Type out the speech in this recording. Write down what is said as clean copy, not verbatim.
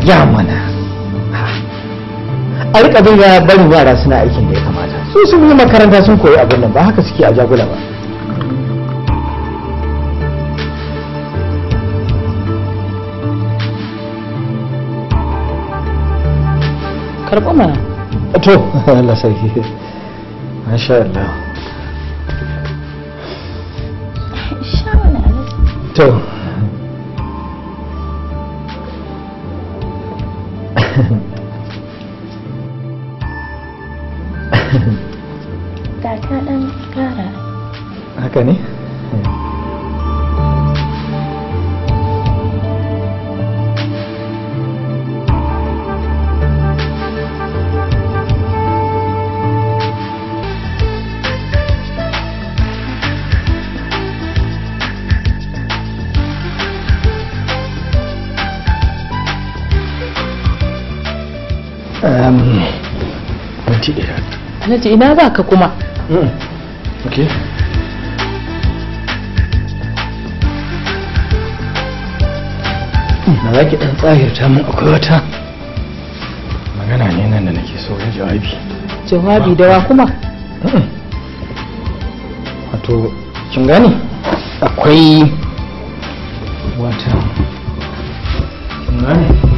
ya mana a rika bin barin yara suna aikin da ya kamata su sun yi makaranta sun koyi abin nan ba haka suke a jagula ba. karɓa mana to Allah sarki masha Allah to da ka dan kara haka ne Alhaji ina za ka kuma? Okay. Na za ki ɗan tsahirta mun akwai wata magana ne nan da nake so ya jawabi. Jawabi da wa kuma? Wato, kin gane? Akwai wata. Kin gane?